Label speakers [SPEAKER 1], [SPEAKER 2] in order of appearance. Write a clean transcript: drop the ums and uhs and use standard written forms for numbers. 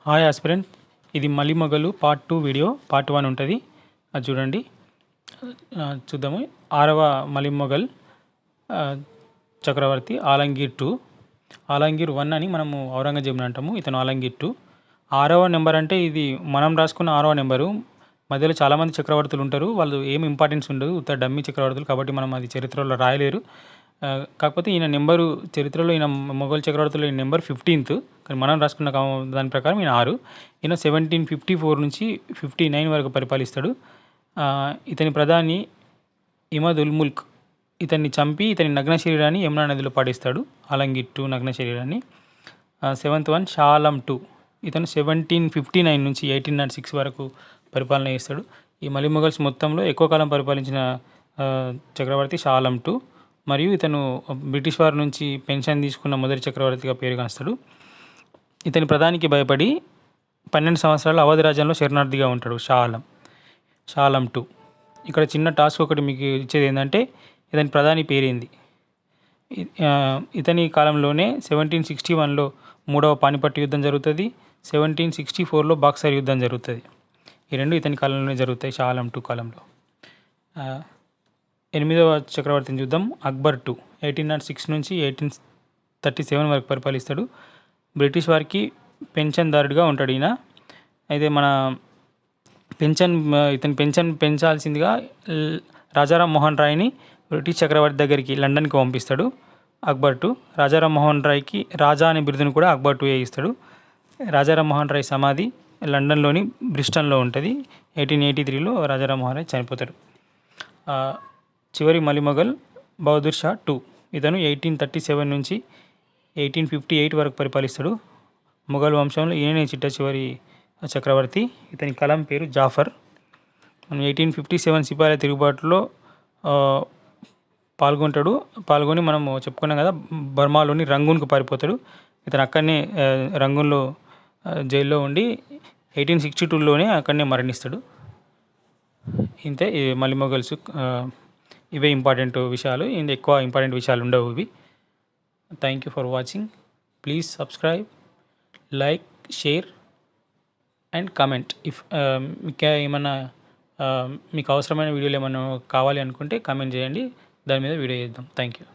[SPEAKER 1] Hi aspirant, ఇది మలి మొగలు పార్ట్ 2 వీడియో. పార్ట్ 1 ఉంటుంది, అది చూడండి. చూద్దాము. 6వ మలి మొగల్ చక్రవర్తి ఆలంగీర్ 2. ఆలంగీర్ 1 అని మనము ఔరంగజేబుని అంటాము, ఇతను ఆలంగీర్ 2. 6వ నెంబర్ అంటే ఇది మనం రాసుకున్న 6వ నెంబరు. మధ్యలో చాలామంది చక్రవర్తులు ఉంటారు, వాళ్ళు ఏం ఇంపార్టెన్స్ ఉండదు, ఉత్త డమ్మీ చక్రవర్తులు కాబట్టి మనం అది చరిత్రలో రాయలేరు. కాకపోతే ఈయన నెంబరు చరిత్రలో, ఈయన మొఘల్ చక్రవర్తులు ఈయన నెంబర్ 15th, కానీ మనం రాసుకున్న దాని ప్రకారం ఈయన 6. ఈయన 1754 నుంచి 59 వరకు పరిపాలిస్తాడు. ఇతని ప్రధాని ఇమద్ ఉల్ ముల్క్ ఇతన్ని చంపి ఇతని నగ్న శరీరాన్ని యమునా నదిలో పాడేస్తాడు. ఆలంగీర్ 2 నగ్న శరీరాన్ని. 7th one Shah Alam 2. ఇతను 1759 నుంచి 1806 వరకు పరిపాలన చేస్తాడు. ఈ మలి మొఘల్స్ మొత్తంలో ఎక్కువ కాలం పరిపాలించిన చక్రవర్తి షా ఆలం 2. మరియు ఇతను బ్రిటిష్ వారి నుంచి పెన్షన్ తీసుకున్న మొదటి చక్రవర్తిగా పేరుగాంస్తాడు. ఇతని ప్రధానికి భయపడి 12 సంవత్సరాలు అవధి రాజ్యంలో శరణార్థిగా ఉంటాడు షా ఆలం 2. ఇక్కడ చిన్న టాస్క్ ఒకటి మీకు ఇచ్చేది ఏంటంటే, ఇతని ప్రధాని పేరేంది. ఇతని కాలంలోనే 1761లో 3వ పానిపట్టు యుద్ధం జరుగుతుంది, 1764లో బాక్సర్ యుద్ధం జరుగుతుంది. ఈ రెండు ఇతని కాలంలోనే జరుగుతాయి, షా ఆలం 2 కాలంలో. 8వ చక్రవర్తిని చూద్దాం, అక్బర్ 2. 1806 నుంచి 1837 వరకు పరిపాలిస్తాడు. బ్రిటిష్ వారికి పెన్షన్దారుడిగా ఉంటాడు ఈయన. అయితే మన ఇతని పెన్షన్ పెంచాల్సిందిగా రాజారాం మోహన్ రాయ్ని బ్రిటిష్ చక్రవర్తి దగ్గరికి లండన్కి పంపిస్తాడు అక్బర్ 2. రాజారాం మోహన్ రాయ్కి రాజా అనే బిరుదును కూడా అక్బర్ 2 ఇస్తాడు. రాజారాం మోహన్ రాయ్ సమాధి లండన్లోని బ్రిస్టన్లో ఉంటుంది. 1883లో రాజారాం మోహన్ రాయ్ చనిపోతాడు. చివరి మలి మొఘల్ బహదూర్ షా 2. ఇతను 1837 నుంచి 1858 వరకు పరిపాలిస్తాడు. మొఘల్ వంశంలో ఈయనే చిట్ట చివరి చక్రవర్తి. ఇతని కలం పేరు జాఫర్. 1857 సిపాయిల తిరుగుబాటులో పాల్గొని మనము చెప్పుకున్నాం కదా, బర్మాలోని రంగూన్కు పారిపోతాడు. ఇతను అక్కడనే రంగూన్లో జైల్లో ఉండి 1862లోనే అక్కడనే మరణిస్తాడు. ఇంతే మలి మొఘల్స్. ఇవే ఇంపార్టెంట్ విషయాలు, ఎక్కువ ఇంపార్టెంట్ విషయాలు ఉండవు ఇవి. Thank you for watching. Please subscribe, like, share and comment. If మీకు అవసరమైన వీడియోలు ఏమైనా కావాలి అనుకుంటే కామెంట్ చేయండి, దాని మీద వీడియో చేద్దాం. Thank you.